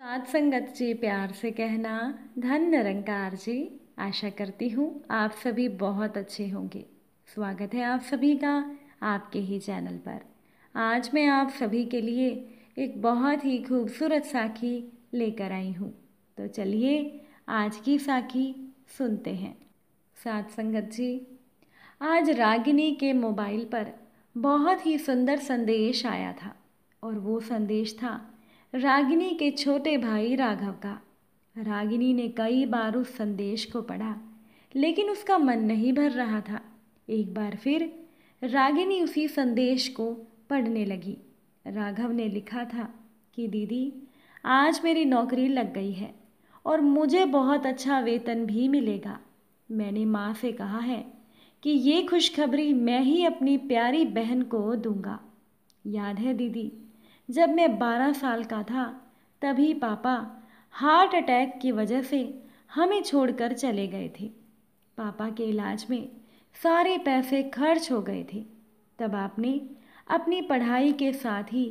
साथ संगत जी प्यार से कहना, धन निरंकार जी। आशा करती हूँ आप सभी बहुत अच्छे होंगे। स्वागत है आप सभी का आपके ही चैनल पर। आज मैं आप सभी के लिए एक बहुत ही खूबसूरत साखी लेकर आई हूँ। तो चलिए आज की साखी सुनते हैं। साथ संगत जी, आज रागिनी के मोबाइल पर बहुत ही सुंदर संदेश आया था और वो संदेश था रागिनी के छोटे भाई राघव का। रागिनी ने कई बार उस संदेश को पढ़ा लेकिन उसका मन नहीं भर रहा था। एक बार फिर रागिनी उसी संदेश को पढ़ने लगी। राघव ने लिखा था कि दीदी, आज मेरी नौकरी लग गई है और मुझे बहुत अच्छा वेतन भी मिलेगा। मैंने माँ से कहा है कि ये खुशखबरी मैं ही अपनी प्यारी बहन को दूंगा। याद है दीदी, जब मैं 12 साल का था तभी पापा हार्ट अटैक की वजह से हमें छोड़कर चले गए थे। पापा के इलाज में सारे पैसे खर्च हो गए थे। तब आपने अपनी पढ़ाई के साथ ही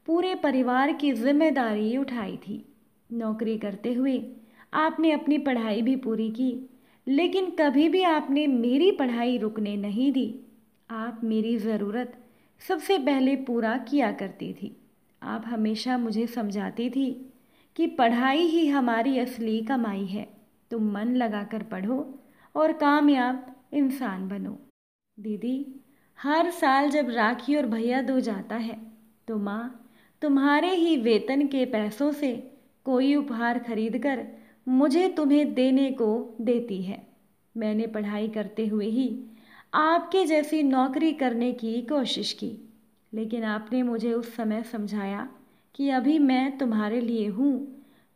पूरे परिवार की जिम्मेदारी उठाई थी। नौकरी करते हुए आपने अपनी पढ़ाई भी पूरी की, लेकिन कभी भी आपने मेरी पढ़ाई रुकने नहीं दी। आप मेरी ज़रूरत सबसे पहले पूरा किया करती थी। आप हमेशा मुझे समझाती थी कि पढ़ाई ही हमारी असली कमाई है। तुम मन लगाकर पढ़ो और कामयाब इंसान बनो। दीदी, हर साल जब राखी और भैया दूज जाता है तो माँ तुम्हारे ही वेतन के पैसों से कोई उपहार खरीद कर मुझे तुम्हें देने को देती है। मैंने पढ़ाई करते हुए ही आपके जैसी नौकरी करने की कोशिश की, लेकिन आपने मुझे उस समय समझाया कि अभी मैं तुम्हारे लिए हूँ,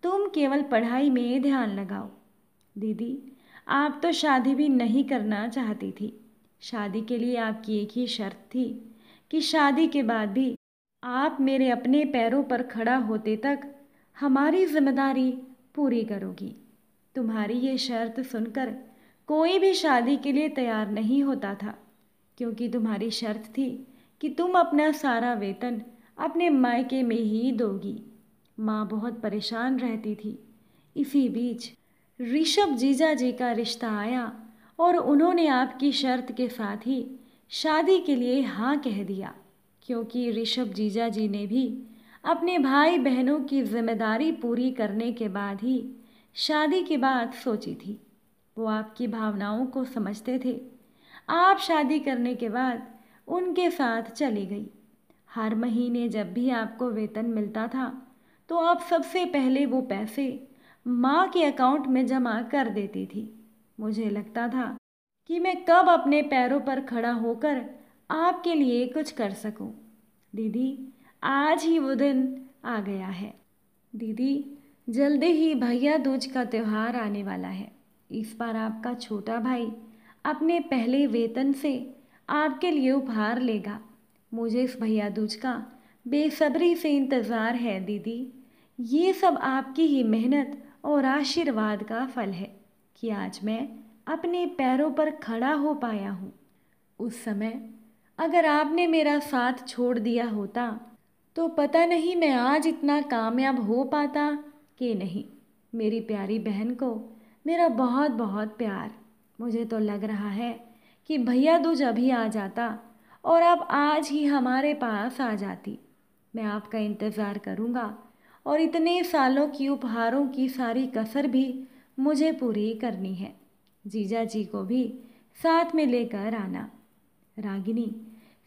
तुम केवल पढ़ाई में ध्यान लगाओ। दीदी, आप तो शादी भी नहीं करना चाहती थी। शादी के लिए आपकी एक ही शर्त थी कि शादी के बाद भी आप मेरे अपने पैरों पर खड़ा होते तक हमारी जिम्मेदारी पूरी करोगी। तुम्हारी ये शर्त सुनकर कोई भी शादी के लिए तैयार नहीं होता था, क्योंकि तुम्हारी शर्त थी कि तुम अपना सारा वेतन अपने मायके में ही दोगी। माँ बहुत परेशान रहती थी। इसी बीच ऋषभ जीजा जी का रिश्ता आया और उन्होंने आपकी शर्त के साथ ही शादी के लिए हाँ कह दिया, क्योंकि ऋषभ जीजा जी ने भी अपने भाई बहनों की जिम्मेदारी पूरी करने के बाद ही शादी की बात सोची थी। वो आपकी भावनाओं को समझते थे। आप शादी करने के बाद उनके साथ चली गई। हर महीने जब भी आपको वेतन मिलता था तो आप सबसे पहले वो पैसे माँ के अकाउंट में जमा कर देती थी। मुझे लगता था कि मैं कब अपने पैरों पर खड़ा होकर आपके लिए कुछ कर सकूं। दीदी, आज ही वो दिन आ गया है। दीदी, जल्दी ही भैया दूज का त्यौहार आने वाला है। इस बार आपका छोटा भाई अपने पहले वेतन से आपके लिए उपहार लेगा। मुझे इस भैया दूज का बेसब्री से इंतज़ार है दीदी। ये सब आपकी ही मेहनत और आशीर्वाद का फल है कि आज मैं अपने पैरों पर खड़ा हो पाया हूँ। उस समय अगर आपने मेरा साथ छोड़ दिया होता तो पता नहीं मैं आज इतना कामयाब हो पाता कि नहीं। मेरी प्यारी बहन को मेरा बहुत बहुत प्यार। मुझे तो लग रहा है कि भैया दूज अभी आ जाता और आप आज ही हमारे पास आ जाती। मैं आपका इंतज़ार करूँगा और इतने सालों की उपहारों की सारी कसर भी मुझे पूरी करनी है। जीजा जी को भी साथ में लेकर आना। रागिनी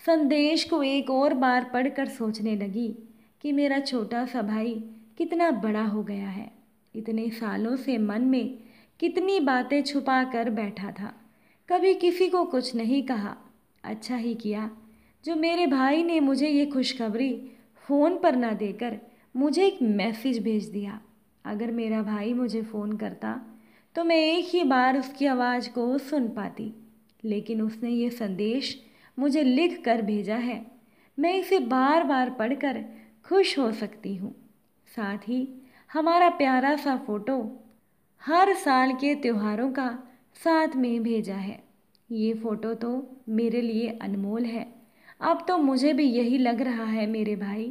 संदेश को एक और बार पढ़कर सोचने लगी कि मेरा छोटा सा भाई कितना बड़ा हो गया है। इतने सालों से मन में कितनी बातें छुपा कर बैठा था, कभी किसी को कुछ नहीं कहा। अच्छा ही किया जो मेरे भाई ने मुझे ये खुशखबरी फ़ोन पर ना देकर मुझे एक मैसेज भेज दिया। अगर मेरा भाई मुझे फ़ोन करता तो मैं एक ही बार उसकी आवाज़ को सुन पाती, लेकिन उसने ये संदेश मुझे लिख कर भेजा है। मैं इसे बार बार पढ़कर खुश हो सकती हूँ। साथ ही हमारा प्यारा सा फ़ोटो हर साल के त्योहारों का साथ में भेजा है। ये फ़ोटो तो मेरे लिए अनमोल है। अब तो मुझे भी यही लग रहा है मेरे भाई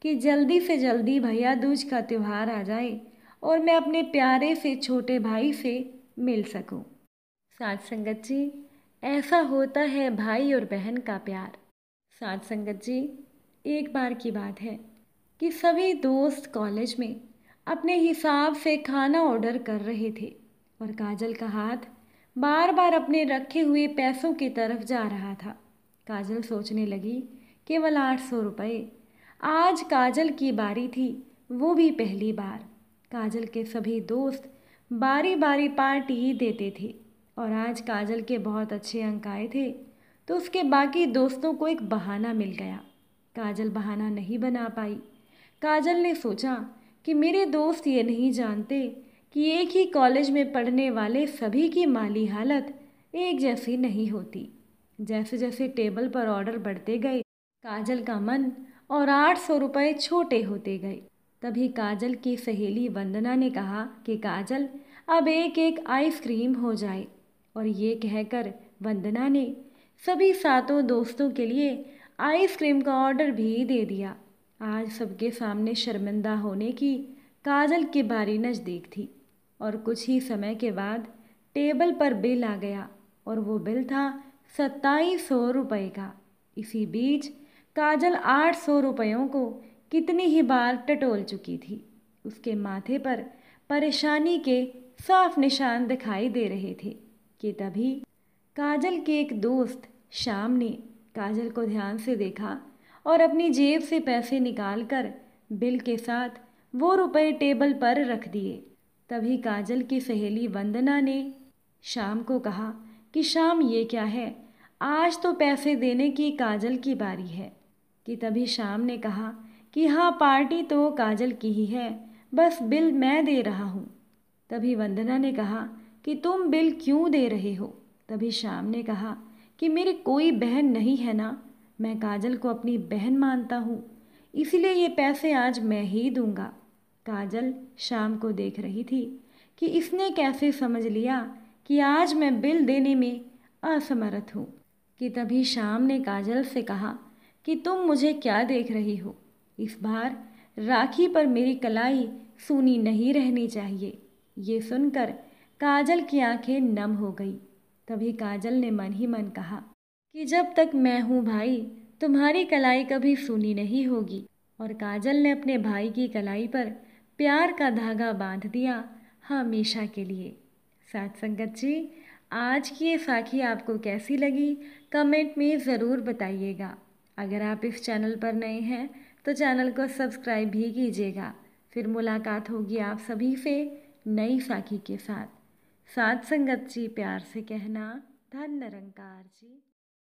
कि जल्दी से जल्दी भैया दूज का त्यौहार आ जाए और मैं अपने प्यारे से छोटे भाई से मिल सकूं। साथ संगत जी, ऐसा होता है भाई और बहन का प्यार। साथ संगत जी, एक बार की बात है कि सभी दोस्त कॉलेज में अपने हिसाब से खाना ऑर्डर कर रहे थे और काजल का हाथ बार बार अपने रखे हुए पैसों की तरफ जा रहा था। काजल सोचने लगी, केवल 800 रुपये। आज काजल की बारी थी, वो भी पहली बार। काजल के सभी दोस्त बारी बारी पार्टी देते थे और आज काजल के बहुत अच्छे अंक आए थे तो उसके बाकी दोस्तों को एक बहाना मिल गया। काजल बहाना नहीं बना पाई। काजल ने सोचा कि मेरे दोस्त ये नहीं जानते कि एक ही कॉलेज में पढ़ने वाले सभी की माली हालत एक जैसी नहीं होती। जैसे जैसे टेबल पर ऑर्डर बढ़ते गए, काजल का मन और 800 रुपये छोटे होते गए। तभी काजल की सहेली वंदना ने कहा कि काजल, अब एक एक आइसक्रीम हो जाए। और ये कहकर वंदना ने सभी सातों दोस्तों के लिए आइसक्रीम का ऑर्डर भी दे दिया। आज सबके सामने शर्मिंदा होने की काजल की बारी नज़दीक थी और कुछ ही समय के बाद टेबल पर बिल आ गया और वो बिल था 2700 रुपये का। इसी बीच काजल 800 रुपयों को कितनी ही बार टटोल चुकी थी। उसके माथे पर परेशानी के साफ निशान दिखाई दे रहे थे कि तभी काजल के एक दोस्त श्याम ने काजल को ध्यान से देखा और अपनी जेब से पैसे निकालकर बिल के साथ वो रुपए टेबल पर रख दिए। तभी काजल की सहेली वंदना ने श्याम को कहा कि श्याम, ये क्या है, आज तो पैसे देने की काजल की बारी है। कि तभी श्याम ने कहा कि हाँ, पार्टी तो काजल की ही है, बस बिल मैं दे रहा हूँ। तभी वंदना ने कहा कि तुम बिल क्यों दे रहे हो। तभी श्याम ने कहा कि मेरी कोई बहन नहीं है ना, मैं काजल को अपनी बहन मानता हूँ, इसीलिए ये पैसे आज मैं ही दूंगा। काजल श्याम को देख रही थी कि इसने कैसे समझ लिया कि आज मैं बिल देने में असमर्थ हूँ। कि तभी श्याम ने काजल से कहा कि तुम मुझे क्या देख रही हो, इस बार राखी पर मेरी कलाई सूनी नहीं रहनी चाहिए। ये सुनकर काजल की आंखें नम हो गई। तभी काजल ने मन ही मन कहा कि जब तक मैं हूँ भाई, तुम्हारी कलाई कभी सूनी नहीं होगी। और काजल ने अपने भाई की कलाई पर प्यार का धागा बांध दिया हमेशा के लिए। साथ संगत जी, आज की ये साखी आपको कैसी लगी, कमेंट में ज़रूर बताइएगा। अगर आप इस चैनल पर नए हैं तो चैनल को सब्सक्राइब भी कीजिएगा। फिर मुलाकात होगी आप सभी से नई साखी के साथ। साथ संगत जी, प्यार से कहना, धन निरंकार जी।